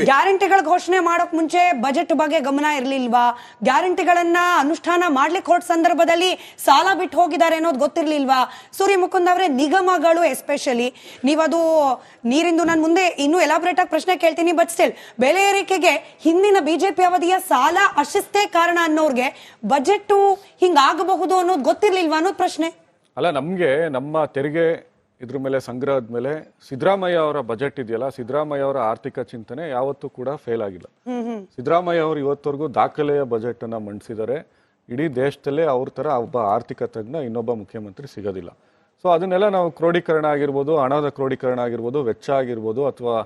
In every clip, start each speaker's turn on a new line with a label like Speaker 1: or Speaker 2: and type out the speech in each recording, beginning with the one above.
Speaker 1: ಗ್ಯಾರಂಟಿಗಳ ಘೋಷಣೆ ಮಾಡೋಕ್ ಮುಂಚೆ ಬಜೆಟ್ ಬಗ್ಗೆ ಗಮನ ಇರ್ಲಿಲ್ವಾ? ಗ್ಯಾರಂಟಿಗಳನ್ನ ಅನುಷ್ಠಾನ ಮಾಡ್ಲಿಕ್ಕೆ ಹೊರಟ ಸಂದರ್ಭದಲ್ಲಿ ಸಾಲ ಬಿಟ್ಟು ಹೋಗಿದ್ದಾರೆ ಅನ್ನೋದು ಗೊತ್ತಿರ್ಲಿಲ್ವಾ? ಸೂರ್ಯ ಮುಕುಂದ್ ಅವರೇ, ನಿಗಮಗಳು ಎಸ್ಪೆಷಲಿ ನೀವದು ನೀರಿಂದು ನಾನು ಮುಂದೆ ಇನ್ನೂ ಎಲಾಬ್ರೇಟ್ ಆಗಿ ಪ್ರಶ್ನೆ ಕೇಳ್ತೀನಿ, ಬಟ್ ಸ್ಟಿಲ್ ಬೆಲೆ ಏರಿಕೆಗೆ ಹಿಂದಿನ ಬಿಜೆಪಿ ಅವಧಿಯ ಸಾಲ ಅಶಿಸ್ತೇ ಕಾರಣ ಅನ್ನೋರ್ಗೆ ಬಜೆಟ್ ಹಿಂಗಾಗಬಹುದು ಅನ್ನೋದು ಗೊತ್ತಿರ್ಲಿಲ್ವಾ ಅನ್ನೋದು ಪ್ರಶ್ನೆ
Speaker 2: ಅಲ್ಲ. ನಮ್ಗೆ ನಮ್ಮ ತೆರಿಗೆ ಇದ್ರ ಮೇಲೆ ಸಂಗ್ರಹದ ಮೇಲೆ ಸಿದ್ದರಾಮಯ್ಯ ಅವರ ಬಜೆಟ್ ಇದೆಯಲ್ಲ, ಸಿದ್ದರಾಮಯ್ಯ ಅವರ ಆರ್ಥಿಕ ಚಿಂತನೆ ಯಾವತ್ತೂ ಕೂಡ ಫೇಲ್ ಆಗಿಲ್ಲ. ಸಿದ್ದರಾಮಯ್ಯ ಅವರು ಇವತ್ತವರೆಗೂ ದಾಖಲೆಯ ಬಜೆಟ್ ಅನ್ನ ಮಂಡಿಸಿದ್ದಾರೆ. ಇಡೀ ದೇಶದಲ್ಲೇ ಅವ್ರ ತರ ಒಬ್ಬ ಆರ್ಥಿಕ ತಜ್ಞ ಇನ್ನೊಬ್ಬ ಮುಖ್ಯಮಂತ್ರಿ ಸಿಗೋದಿಲ್ಲ. ಸೊ ಅದನ್ನೆಲ್ಲ ನಾವು ಕ್ರೋಢೀಕರಣ ಆಗಿರ್ಬೋದು, ಹಣದ ಕ್ರೋಢೀಕರಣ ಆಗಿರ್ಬೋದು, ವೆಚ್ಚ ಆಗಿರ್ಬೋದು, ಅಥವಾ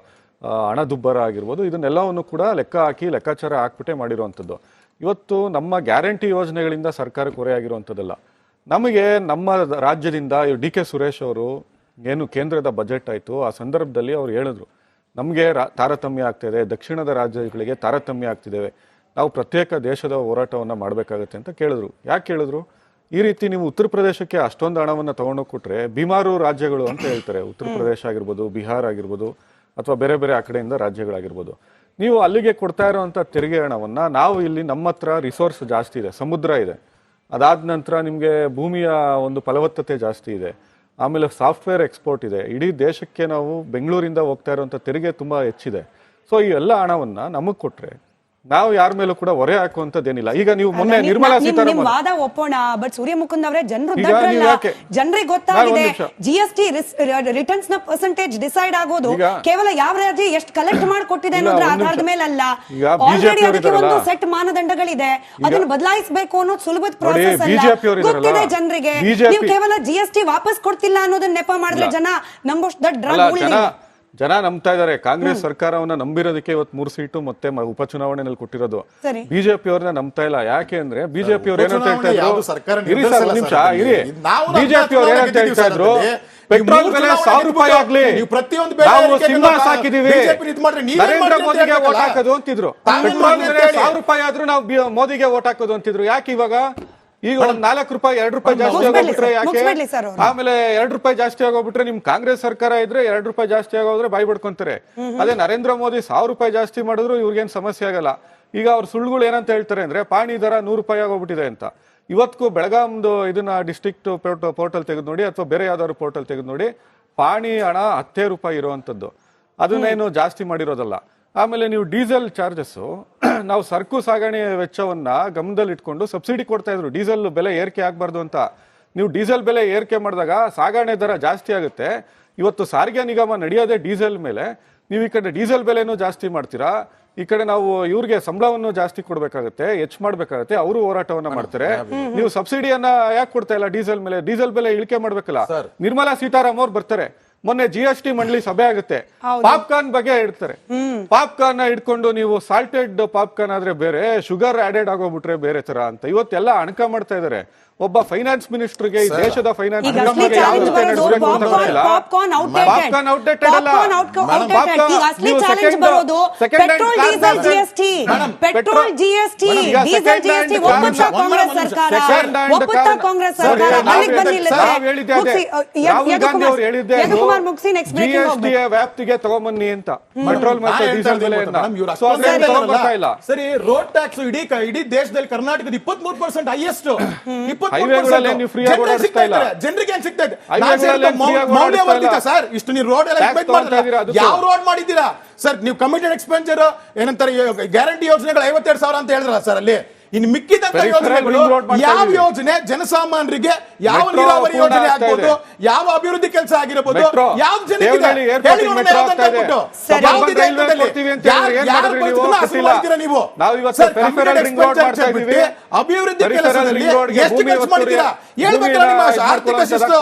Speaker 2: ಹಣದುಬ್ಬರ ಆಗಿರ್ಬೋದು, ಇದನ್ನೆಲ್ಲವನ್ನು ಕೂಡ ಲೆಕ್ಕ ಹಾಕಿ ಲೆಕ್ಕಾಚಾರ ಹಾಕ್ಬಿಟ್ಟೆ ಮಾಡಿರುವಂಥದ್ದು. ಇವತ್ತು ನಮ್ಮ ಗ್ಯಾರಂಟಿ ಯೋಜನೆಗಳಿಂದ ಸರ್ಕಾರಕ್ಕೆ ಹೊರೆಯಾಗಿರುವಂಥದ್ದಲ್ಲ. ನಮಗೆ ನಮ್ಮ ರಾಜ್ಯದಿಂದ ಡಿ ಕೆ ಸುರೇಶ್ ಅವರು ಏನು ಕೇಂದ್ರದ ಬಜೆಟ್ ಆಯಿತು, ಆ ಸಂದರ್ಭದಲ್ಲಿ ಅವ್ರು ಹೇಳಿದ್ರು, ನಮಗೆ ತಾರತಮ್ಯ ಆಗ್ತಿದೆ, ದಕ್ಷಿಣದ ರಾಜ್ಯಗಳಿಗೆ ತಾರತಮ್ಯ ಆಗ್ತಿದ್ದೇವೆ, ನಾವು ಪ್ರತ್ಯೇಕ ದೇಶದ ಹೋರಾಟವನ್ನು ಮಾಡಬೇಕಾಗತ್ತೆ ಅಂತ ಕೇಳಿದ್ರು. ಯಾಕೆ ಕೇಳಿದ್ರು? ಈ ರೀತಿ ನೀವು ಉತ್ತರ ಪ್ರದೇಶಕ್ಕೆ ಅಷ್ಟೊಂದು ಹಣವನ್ನು ತಗೊಂಡೋಗಿ ಕೊಟ್ರೆ ಬಿಮಾರು ರಾಜ್ಯಗಳು ಅಂತ ಹೇಳ್ತಾರೆ, ಉತ್ತರ ಪ್ರದೇಶ ಆಗಿರ್ಬೋದು, ಬಿಹಾರ್ ಆಗಿರ್ಬೋದು, ಅಥವಾ ಬೇರೆ ಬೇರೆ ಆ ಕಡೆಯಿಂದ ರಾಜ್ಯಗಳಾಗಿರ್ಬೋದು, ನೀವು ಅಲ್ಲಿಗೆ ಕೊಡ್ತಾ ಇರೋವಂಥ ತೆರಿಗೆ ಹಣವನ್ನ ನಾವು ಇಲ್ಲಿ ನಮ್ಮ ಹತ್ರ ರಿಸೋರ್ಸ್ ಜಾಸ್ತಿ ಇದೆ, ಸಮುದ್ರ ಇದೆ, ಅದಾದ ನಂತರ ನಿಮಗೆ ಭೂಮಿಯ ಒಂದು ಫಲವತ್ತತೆ ಜಾಸ್ತಿ ಇದೆ, ಆಮೇಲೆ ಸಾಫ್ಟ್ವೇರ್ ಎಕ್ಸ್ಪೋರ್ಟ್ ಇದೆ, ಇಡೀ ದೇಶಕ್ಕೆ ನಾವು ಬೆಂಗಳೂರಿಂದ ಹೋಗ್ತಾ ಇರುವಂಥ ತೆರಿಗೆ ತುಂಬಾ ಹೆಚ್ಚಿದೆ. ಸೊ ಈ ಎಲ್ಲ ಹಣವನ್ನ ನಮಗ್ ಕೊಟ್ರೆ ನಾವು ಯಾರ ಮೇಲೂ ಕೂಡ ಹೊರೆ ಹಾಕುವಂತದ್ದೇನಿಲ್ಲ. ಈಗ ನೀವು ಮೊನ್ನೆ ನಿರ್ಮಲಾ ಸೀತಾರಾಮನ್
Speaker 1: ವಾದ ಒಪ್ಪೋಣ, ಬಟ್ ಸೂರ್ಯ ಮುಕುಂದ್ ಅವರೇ, ಜನರಿಗೆ ಗೊತ್ತಾಗಿದೆ ಜಿಎಸ್ಟಿ ರಿಟರ್ನ್ಸ್ ನ ಪರ್ಸೆಂಟೇಜ್ ಡಿಸೈಡ್ ಆಗೋದು ಕೇವಲ ಯಾವ ರಾಜ್ಯ ಎಷ್ಟು ಕಲೆಕ್ಟ್ ಮಾಡಿ ಕೊಟ್ಟಿದೆ ಅನ್ನೋದ್ರ ಆಧಾರದ ಮೇಲಲ್ಲ. ಆಲ್ರೆಡಿ ಅದಕ್ಕೆ ಒಂದು ಸೆಟ್ ಮಾನದಂಡಗಳಿದೆ, ಅದನ್ನು ಬದಲಾಯಿಸಬೇಕು ಅನ್ನೋದು ಸುಲಭದ ಪ್ರೋಸೆಸ್ ಅಲ್ಲ. ಗೊತ್ತಿದೆ ಜನರಿಗೆ. ನೀವು ಕೇವಲ ಜಿಎಸ್ಟಿ ವಾಪಸ್ ಕೊಡ್ತಿಲ್ಲ ಅನ್ನೋದನ್ನ ನೆಪ ಮಾಡಿದ್ರೆ ಜನ ನಂಬೋಷ್ಟು ದೊಡ್ಡ
Speaker 2: ಜನ ನಂಬ್ತಾ ಇದಾರೆ. ಕಾಂಗ್ರೆಸ್ ಸರ್ಕಾರವನ್ನ ನಂಬಿರೋದಕ್ಕೆ ಇವತ್ತು 3 ಸೀಟು ಮತ್ತೆ ಉಪಚುನಾವಣೆಯಲ್ಲಿ ಕೊಟ್ಟಿರೋದು. ಬಿಜೆಪಿ ಅವ್ರನ್ನ ನಂಬ್ತಾ ಇಲ್ಲ. ಯಾಕೆ ಅಂದ್ರೆ ಬಿಜೆಪಿ ಅವ್ರು ಏನಂತ ಹೇಳ್ತಾ ಇದ್ರು, ಬಿಜೆಪಿ ಅವ್ರು ಏನಂತ ಹೇಳ್ತಾ ಇದ್ರು, ಪೆಟ್ರೋಲ್ ಬೆಲೆ 1000 ರೂಪಾಯಿ ಆಗ್ಲಿ, ನಾವು ಸಿಂಹ ಸಾಕಿದೀವಿ, ನರೇಂದ್ರ ಮೋದಿಗೆ ವೋಟ್ ಹಾಕೋದು ಅಂತಿದ್ರು. ಪೆಟ್ರೋಲ್ ಬೆಲೆ 1000 ರೂಪಾಯಿ ಆದ್ರೂ ನಾವು ಮೋದಿಗೆ ವೋಟ್ ಹಾಕೋದು ಅಂತಿದ್ರು. ಯಾಕೆ ಇವಾಗ ಈಗ ಒಂದ್ 4 ರೂಪಾಯಿ 2 ರೂಪಾಯಿ ಜಾಸ್ತಿ ಆಗೋಗ್ಬಿಟ್ರೆ ಯಾಕೆ? ಆಮೇಲೆ 2 ರೂಪಾಯಿ ಜಾಸ್ತಿ ಆಗೋಗ್ಬಿಟ್ರೆ ನಿಮ್ ಕಾಂಗ್ರೆಸ್ ಸರ್ಕಾರ ಇದ್ರೆ 2 ರೂಪಾಯಿ ಜಾಸ್ತಿ ಆಗೋದ್ರೆ ಬಾಯಿ ಬಿಡ್ಕೊಂತಾರೆ. ಅದೇ ನರೇಂದ್ರ ಮೋದಿ 1000 ರೂಪಾಯಿ ಜಾಸ್ತಿ ಮಾಡಿದ್ರು ಇವ್ರಿಗೇನ್ ಸಮಸ್ಯೆ ಆಗಲ್ಲ. ಈಗ ಅವ್ರ ಸುಳ್ಳುಗಳು ಏನಂತ ಹೇಳ್ತಾರೆ ಅಂದ್ರೆ ಪಾಣಿ ದರ 100 ರೂಪಾಯಿ ಆಗೋಗ್ಬಿಟ್ಟಿದೆ ಅಂತ. ಇವತ್ತು ಬೆಳಗಾಂದು ಇದನ್ನ ಡಿಸ್ಟ್ರಿಕ್ಟ್ ಪೋರ್ಟಲ್ ತೆಗೆದು ನೋಡಿ, ಅಥವಾ ಬೇರೆ ಯಾವ್ದಾದ್ರು ಪೋರ್ಟಲ್ ತೆಗೆದು ನೋಡಿ, ಪಾಣಿ ಹಣ 10 ರೂಪಾಯಿ ಇರುವಂತದ್ದು, ಅದನ್ನೇನು ಜಾಸ್ತಿ ಮಾಡಿರೋದಲ್ಲ. ಆಮೇಲೆ ನೀವು ಡೀಸೆಲ್ ಚಾರ್ಜಸ್, ನಾವು ಸರಕು ಸಾಗಣೆ ವೆಚ್ಚವನ್ನ ಗಮನದಲ್ಲಿ ಇಟ್ಕೊಂಡು ಸಬ್ಸಿಡಿ ಕೊಡ್ತಾ ಇದ್ರು, ಡೀಸೆಲ್ ಬೆಲೆ ಏರಿಕೆ ಆಗ್ಬಾರ್ದು ಅಂತ. ನೀವು ಡೀಸೆಲ್ ಬೆಲೆ ಏರಿಕೆ ಮಾಡಿದಾಗ ಸಾಗಣೆ ದರ ಜಾಸ್ತಿ ಆಗುತ್ತೆ. ಇವತ್ತು ಸಾರಿಗೆ ನಿಗಮ ನಡೆಯೋದೇ ಡೀಸೆಲ್ ಮೇಲೆ. ನೀವು ಈ ಕಡೆ ಡೀಸೆಲ್ ಬೆಲೆನೂ ಜಾಸ್ತಿ ಮಾಡ್ತೀರಾ, ಈ ಕಡೆ ನಾವು ಇವ್ರಿಗೆ ಸಂಬಳವನ್ನು ಜಾಸ್ತಿ ಕೊಡ್ಬೇಕಾಗತ್ತೆ, ಹೆಚ್ಚು ಮಾಡ್ಬೇಕಾಗತ್ತೆ, ಅವರು ಹೋರಾಟವನ್ನ ಮಾಡ್ತಾರೆ. ನೀವು ಸಬ್ಸಿಡಿಯನ್ನ ಯಾಕೆ ಕೊಡ್ತಾ ಇಲ್ಲ ಡೀಸೆಲ್ ಮೇಲೆ? ಡೀಸೆಲ್ ಬೆಲೆ ಇಳಿಕೆ ಮಾಡ್ಬೇಕಲ್ಲ. ನಿರ್ಮಲಾ ಸೀತಾರಾಮನ್ ಅವ್ರು ಬರ್ತಾರೆ, ಮೊನ್ನೆ GST ಮಂಡಳಿ ಸಭೆ ಆಗುತ್ತೆ, ಪಾಪ್ಕಾರ್ನ್ ಬಗ್ಗೆ ಇಡ್ತಾರೆ. ಪಾಪ್ಕಾರ್ನ್ ಇಟ್ಕೊಂಡು ನೀವು ಸಾಲ್ಟೆಡ್ ಪಾಪ್ಕಾರ್ನ್ ಆದ್ರೆ ಬೇರೆ, ಶುಗರ್ ಆಡೆಡ್ ಆಗೋಗ್ಬಿಟ್ರೆ ಬೇರೆ ತರ ಅಂತ ಇವತ್ತೆಲ್ಲ ಅಣಕ ಮಾಡ್ತಾ ಇದಾರೆ. ಒಬ್ಬ ಫೈನಾನ್ಸ್ ಮಿನಿಸ್ಟರ್ಗೆ, ಈ ದೇಶದ ಫೈನಾನ್ಸ್ ವ್ಯಾಪ್ತಿಗೆ ತಗೊಂಬನ್ನಿ ಅಂತ ಪೆಟ್ರೋಲ್ ಮತ್ತೆ ಡೀಸೆಲ್ ಬೆಲೆಯನ್ನ.
Speaker 3: ಸರಿ, ರೋಡ್ ಟ್ಯಾಕ್ಸ್ ಇಡೀ ದೇಶದಲ್ಲಿ ಕರ್ನಾಟಕದ 23% ಹೈಯೆಸ್ಟ್. ಜನರಿಗೆ ಸಿಗ್ತಾ ಇದೆ. ಸರ್, ಇಷ್ಟು ನೀವು ರೋಡ್ ಎಲ್ಲ ಯಾವ ರೋಡ್ ಮಾಡಿದ್ದೀರಾ ಸರ್? ನೀವು ಕಮಿಟೆಡ್ ಎಕ್ಸ್ಪೆಂಡಿಚರ್ ಏನಂತಾರೆ, ಗ್ಯಾರಂಟಿ ಯೋಜನೆಗಳು 52,000 ಅಂತ ಹೇಳಿದ್ರಲ್ಲ ಸರ್. ಅಲ್ಲಿ ಇನ್ನು ಮಿಕ್ಕಿದಂತ ಯೋಜನೆಗಳು ಯಾವ ಯೋಜನೆ ಜನಸಾಮಾನ್ಯರಿಗೆ, ಯಾವ ನೀರಾವರಿ ಯೋಜನೆ ಆಗ್ಬೋದು, ಯಾವ ಅಭಿವೃದ್ಧಿ ಕೆಲಸ ಆಗಿರಬಹುದು, ಯಾವ ಜನರಿಗೆ ಅಭಿವೃದ್ಧಿ ಕೆಲಸದಲ್ಲಿ ಎಷ್ಟು ಖರ್ಚು ಮಾಡಿದ್ದೀರಾ ಹೇಳ್ಬೇಕಲ್ಲ ನಿಮ್ಮ ಆರ್ಥಿಕ ಶಿಸ್ತು.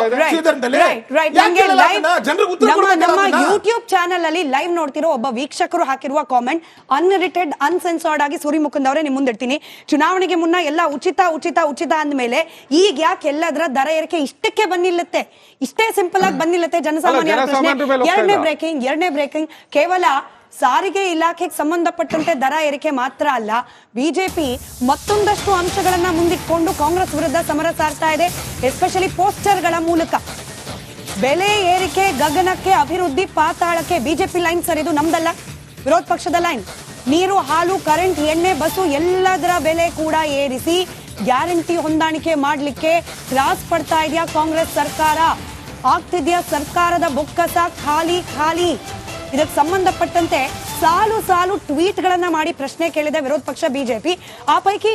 Speaker 1: ನಮ್ಮ ಯೂಟ್ಯೂಬ್ ಚಾನೆಲ್ ಅಲ್ಲಿ ಲೈವ್ ನೋಡ್ತಿರೋ ಒಬ್ಬ ವೀಕ್ಷಕರು ಹಾಕಿರುವ ಕಾಮೆಂಟ್ ಅನ್ಎಡಿಟೆಡ್ ಅನ್ಸೆನ್ಸರ್ಡ್ ಆಗಿ ಸೂರ್ಯ ಮುಕುಂದ್ ಅವರೇ ನಿಮ್ ಮುಂದಿಡ್ತೀನಿ. ಚುನಾವಣೆಗೆ ಮುನ್ನ ಎಲ್ಲ ಉಚಿತ ಉಚಿತ ಉಚಿತ ಅಂದ್ಮೇಲೆ ಈಗ ಯಾಕೆ ಎಲ್ಲದರ ದರ ಏರಿಕೆ ಇಷ್ಟಕ್ಕೆ ಬಂದಿಲ್ಲತ್ತೆ? ಇಷ್ಟೇ ಸಿಂಪಲ್ ಆಗಿ ಬಂದಿಲ್ಲತ್ತೆ ಜನಸಾಮಾನ್ಯರ ಪ್ರಶ್ನೆ. ಎರಡನೇ ಬ್ರೇಕಿಂಗ್ ಕೇವಲ ಸಾರಿಗೆ ಇಲಾಖೆಗೆ ಸಂಬಂಧಪಟ್ಟಂತೆ ದರ ಏರಿಕೆ ಮಾತ್ರ ಅಲ್ಲ, ಬಿಜೆಪಿ ಮತ್ತೊಂದಷ್ಟು ಅಂಶಗಳನ್ನ ಮುಂದಿಟ್ಕೊಂಡು ಕಾಂಗ್ರೆಸ್ ವಿರುದ್ಧ ಸಮರ ಸಾರ್ತಾ ಇದೆ, ಎಸ್ಪೆಷಲಿ ಪೋಸ್ಟರ್ಗಳ ಮೂಲಕ. ಬೆಲೆ ಏರಿಕೆ ಗಗನಕ್ಕೆ, ಅಭಿವೃದ್ಧಿ ಪಾತಾಳಕ್ಕೆ, ಬಿಜೆಪಿ ಲೈನ್ ಸರ್ ಇದು ನಮ್ದಲ್ಲ. ವಿರೋಧ ಪಕ್ಷದ ಲೈನ್, ನೀರು, ಹಾಲು, ಕರೆಂಟ್, ಎಣ್ಣೆ, ಬಸ್ಸು ಎಲ್ಲದರ ಬೆಲೆ ಕೂಡ ಏರಿಸಿ ಗ್ಯಾರಂಟಿ ಹೊಂದಾಣಿಕೆ ಮಾಡ್ಲಿಕ್ಕೆ ತ್ರಾಸ್ ಪಡ್ತಾ ಇದೆಯಾ ಕಾಂಗ್ರೆಸ್ ಸರ್ಕಾರ? ಆಗ್ತಿದ್ಯಾ ಸರ್ಕಾರದ ಬೊಕ್ಕಸ ಖಾಲಿ ಖಾಲಿ? ಇದಕ್ಕೆ ಸಂಬಂಧಪಟ್ಟಂತೆ ಸಾಲು ಸಾಲು ಟ್ವೀಟ್ಗಳನ್ನ ಮಾಡಿ ಪ್ರಶ್ನೆ ಕೇಳಿದೆ ವಿರೋಧ ಪಕ್ಷ ಬಿಜೆಪಿ. ಆ ಪೈಕಿ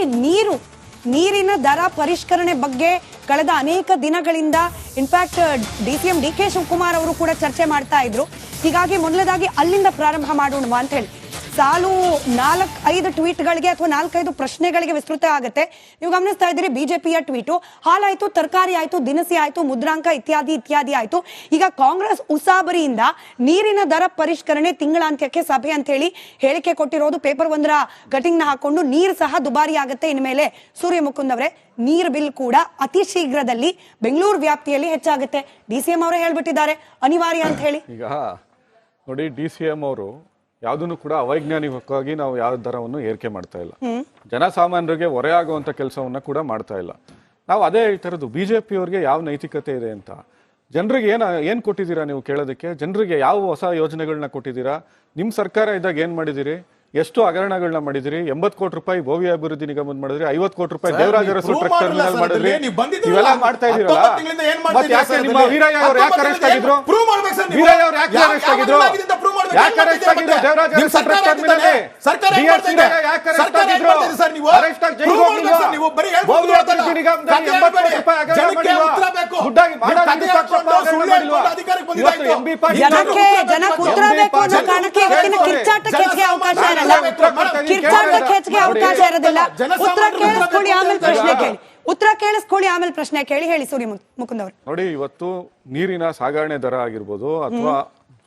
Speaker 1: ನೀರಿನ ದರ ಪರಿಷ್ಕರಣೆ ಬಗ್ಗೆ ಕಳೆದ ಅನೇಕ ದಿನಗಳಿಂದ ಇನ್ಫ್ಯಾಕ್ಟ್ DCM DK ಶಿವಕುಮಾರ್ ಅವರು ಕೂಡ ಚರ್ಚೆ ಮಾಡ್ತಾ ಇದ್ರು. ಹೀಗಾಗಿ ಮೊದಲದಾಗಿ ಅಲ್ಲಿಂದ ಪ್ರಾರಂಭ ಮಾಡೋಣ ಅಂತ ಹೇಳಿ ಸಾಲು 4-5 ಟ್ವೀಟ್ಗಳಿಗೆ ಅಥವಾ 4-5 ಪ್ರಶ್ನೆಗಳಿಗೆ ವಿಸ್ತೃತ ಆಗುತ್ತೆ. ನೀವು ಗಮನಿಸ್ತಾ ಇದ್ದೀರಿ, ಬಿಜೆಪಿಯ ಟ್ವೀಟು ಹಾಲಾಯ್ತು, ತರಕಾರಿ ಆಯ್ತು, ದಿನಸಿ ಆಯ್ತು, ಮುದ್ರಾಂಕ ಇತ್ಯಾದಿ ಆಯ್ತು. ಈಗ ಕಾಂಗ್ರೆಸ್ ಉಸಾಬರಿಯಿಂದ ನೀರಿನ ದರ ಪರಿಷ್ಕರಣೆ ತಿಂಗಳಾಂತ್ಯಕ್ಕೆ ಸಭೆ ಅಂತ ಹೇಳಿ ಹೇಳಿಕೆ ಕೊಟ್ಟಿರೋದು. ಪೇಪರ್ 1ರ ಕಟಿಂಗ್ ನ ಹಾಕೊಂಡು ನೀರು ಸಹ ದುಬಾರಿ ಆಗುತ್ತೆ ಇನ್ಮೇಲೆ. ಸೂರ್ಯ ಮುಕುಂದ್ ಅವರೇ, ನೀರು ಬಿಲ್ ಕೂಡ ಅತಿ ಶೀಘ್ರದಲ್ಲಿ ಬೆಂಗಳೂರು ವ್ಯಾಪ್ತಿಯಲ್ಲಿ ಹೆಚ್ಚಾಗುತ್ತೆ. DCM ಅವರೇ ಹೇಳ್ಬಿಟ್ಟಿದ್ದಾರೆ ಅನಿವಾರ್ಯ ಅಂತ ಹೇಳಿ.
Speaker 2: ಈಗ ನೋಡಿ, DCM ಅವರು ಯಾವುದನ್ನು ಕೂಡ ಅವೈಜ್ಞಾನಿಕವಾಗಿ ನಾವು ಯಾವ ದರವನ್ನು ಏರಿಕೆ ಮಾಡ್ತಾ ಇಲ್ಲ, ಜನಸಾಮಾನ್ಯರಿಗೆ ಹೊರೆಯಾಗುವಂತ ಕೆಲಸವನ್ನ ಕೂಡ ಮಾಡ್ತಾ ಇಲ್ಲ. ನಾವು ಅದೇ ಹೇಳ್ತಿರೋದು, ಬಿಜೆಪಿ ಅವರಿಗೆ ಯಾವ ನೈತಿಕತೆ ಇದೆ ಅಂತ. ಜನರಿಗೆ ಏನ್ ಕೊಟ್ಟಿದ್ದೀರಾ ನೀವು ಕೇಳೋದಕ್ಕೆ? ಜನರಿಗೆ ಯಾವ ಹೊಸ ಯೋಜನೆಗಳನ್ನ ಕೊಟ್ಟಿದ್ದೀರಾ? ನಿಮ್ ಸರ್ಕಾರ ಇದ್ದಾಗ ಏನ್ ಮಾಡಿದಿರಿ? ಎಷ್ಟು ಹಗರಣಗಳನ್ನ ಮಾಡಿದಿರಿ? 80 ಕೋಟಿ ರೂಪಾಯಿ ಭವ್ಯ ಅಭಿವೃದ್ಧಿ ನಿಗಮದ ಮಾಡಿದ್ರಿ, 50 ಕೋಟಿ ರೂಪಾಯಿ ದೇವರಾಜ ಅರಸು ಟ್ರಕ್ ಟರ್ಮಿನಲ್ ಮಾಡಿದ್ರಿ. ಇವೆಲ್ಲ ಮಾಡ್ತಾ ಇದೀರಲ್ಲ, ಮತ್ತೆ ಯಾಕೆ ನಿಮ್ಮ ವೀರಯ್ಯ ಅವರು ಯಾಕೆ ಅರೆಸ್ಟ್ ಆಗಿದ್ರು? ವೀರಯ್ಯ ಅವರು ಯಾಕೆ ಅರೆಸ್ಟ್ ಆಗಿದ್ರು? ಯಾಕೆ ಅರೆಸ್ಟ್ ಆಗಿದ್ರು? Devaraja Arasu truck terminal DSP ಯಾಕೆ ಅರೆಸ್ಟ್ ಆಗಿದ್ರು? ಅರೆಸ್ಟ್ ಆಗಿ ಜೈಲಿಗೆ ಹೋಗಿಲ್ವಾ? ಭವ್ಯ ಅಭಿವೃದ್ಧಿ ನಿಗಮದಲ್ಲಿ 80 ಕೋಟಿ ರೂಪಾಯಿ ಹಗರಣ ಮಾಡಿಲ್ವಾ? ಗುಡ್ಡಾಗಿ
Speaker 1: ಜನಕ್ಕೆ ಉತ್ತರ ಬೇಕು ಅನ್ನೋ ಕಾರಣಕ್ಕೆ ಇವತ್ತಿನ ಕಿರ್ಚಾಟಕ್ಕೆ ಹೆಚ್ಚಿಗೆ ಅವಕಾಶ ಇರಲ್ಲ. ಕಿರ್ಚಾಟಕ್ಕೆ ಹೆಚ್ಚಿಗೆ ಅವಕಾಶ ಇರೋದಿಲ್ಲ. ಉತ್ತರ ಕೇಳಿಸ್ಕೊಳ್ಳಿ, ಆಮೇಲೆ ಪ್ರಶ್ನೆ ಕೇಳಿ. ಹೇಳಿ ಸೂರ್ಯ ಮುಕುಂದ್ ಅವರು.
Speaker 2: ನೋಡಿ, ಇವತ್ತು ನೀರಿನ ಸಾಗಣೆ ದರ ಆಗಿರ್ಬೋದು ಅಥವಾ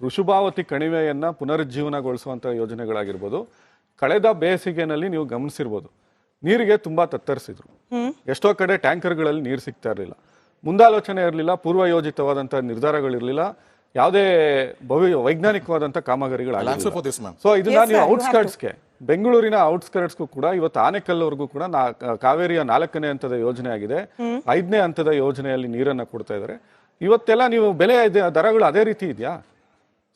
Speaker 2: ಋಷಭಾವತಿ ಕಣಿವೆಯನ್ನ ಪುನರುಜ್ಜೀವನಗೊಳಿಸುವಂತ ಯೋಜನೆಗಳಾಗಿರ್ಬೋದು, ಕಳೆದ ಬೇಸಿಗೆನಲ್ಲಿ ನೀವು ಗಮನಿಸಿರ್ಬೋದು, ನೀರಿಗೆ ತುಂಬಾ ತತ್ತರಿಸಿದ್ರು. ಎಷ್ಟೋ ಕಡೆ ಟ್ಯಾಂಕರ್ಗಳಲ್ಲಿ ನೀರು ಸಿಗ್ತಾ ಇರಲಿಲ್ಲ, ಮುಂದಾಲೋಚನೆ ಇರಲಿಲ್ಲ, ಪೂರ್ವ ಯೋಜಿತವಾದಂತಹ ನಿರ್ಧಾರಗಳಿರಲಿಲ್ಲ, ಯಾವುದೇ ವೈಜ್ಞಾನಿಕವಾದಂಥ ಕಾಮಗಾರಿಗಳಾಗಿಲ್ಲ. ಸೊ ಇದನ್ನ ನೀವು ಔಟ್ಸ್ಕರ್ಟ್ಸ್ಗೆ, ಬೆಂಗಳೂರಿನ ಔಟ್ಸ್ಕರ್ಟ್ಸ್ಗೂ ಕೂಡ ಇವತ್ತು ಆನೆಕಲ್ವರೆಗೂ ಕೂಡ ಕಾವೇರಿಯ 4ನೇ ಹಂತದ ಯೋಜನೆ ಆಗಿದೆ. 5ನೇ ಹಂತದ ಯೋಜನೆಯಲ್ಲಿ ನೀರನ್ನ ಕೊಡ್ತಾ ಇದ್ದಾರೆ. ಇವತ್ತೆಲ್ಲ ನೀವು ಬೆಲೆ ದರಗಳು ಅದೇ ರೀತಿ ಇದೆಯಾ?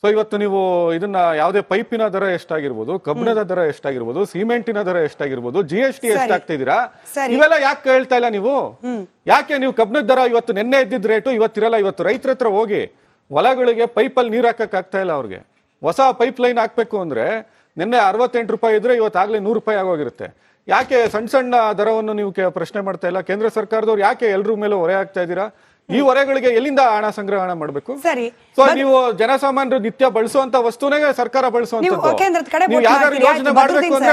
Speaker 2: ಸೊ ಇವತ್ತು ನೀವು ಇದನ್ನ ಯಾವುದೇ ಪೈಪಿನ ದರ ಎಷ್ಟಾಗಿರ್ಬೋದು, ಕಬ್ಬಿಣದ ದರ ಎಷ್ಟಾಗಿರ್ಬೋದು, ಸಿಮೆಂಟಿನ ದರ ಎಷ್ಟಾಗಿರ್ಬೋದು, GST ಎಷ್ಟಾಗ್ತಿದ್ದೀರಾ? ಇವೆಲ್ಲ ಯಾಕೆ ಹೇಳ್ತಾ ಇಲ್ಲ ನೀವು? ಯಾಕೆ ನೀವು ಕಬ್ಬಿಣದ ದರ ಇವತ್ತು ನೆನ್ನೆ ಇದ್ದಿದ್ದ ರೇಟು ಇವತ್ತಿರಲ್ಲ? ಇವತ್ತು ರೈತರ ಹತ್ರ ಹೋಗಿ ಹೊಲಗಳಿಗೆ ಪೈಪಲ್ಲಿ ನೀರು ಹಾಕಕ್ ಆಗ್ತಾ ಇಲ್ಲ ಅವ್ರಿಗೆ. ಹೊಸ ಪೈಪ್ ಲೈನ್ ಹಾಕ್ಬೇಕು ಅಂದ್ರೆ ನಿನ್ನೆ 68 ರೂಪಾಯಿ ಇದ್ರೆ ಇವತ್ತಾಗಲೇ 100 ರೂಪಾಯಿ ಆಗೋಗಿರುತ್ತೆ. ಯಾಕೆ ಸಣ್ಣ ಸಣ್ಣ ದರವನ್ನು ನೀವು ಪ್ರಶ್ನೆ ಮಾಡ್ತಾ ಇಲ್ಲ? ಕೇಂದ್ರ ಸರ್ಕಾರದವ್ರು ಯಾಕೆ ಎಲ್ರ ಮೇಲೂ ಹೊರೆ ಆಗ್ತಾ ಇದ್ದೀರಾ? ಈ ಹೊರೆಗಳಿಗೆ ಎಲ್ಲಿಂದ ಹಣ ಸಂಗ್ರಹಣ ಮಾಡಬೇಕು? ಸೊ ನೀವು ಜನಸಾಮಾನ್ಯರು ನಿತ್ಯ ಬಳಸುವಂತ ವಸ್ತುನೇ ಸರ್ಕಾರ ಬಳಸುವಂತದ್ದು. ನೀವು ಯಾವ್ದಾದ್ರು ಯೋಜನೆ ಮಾಡ್ಬೇಕು ಅಂದ್ರೆ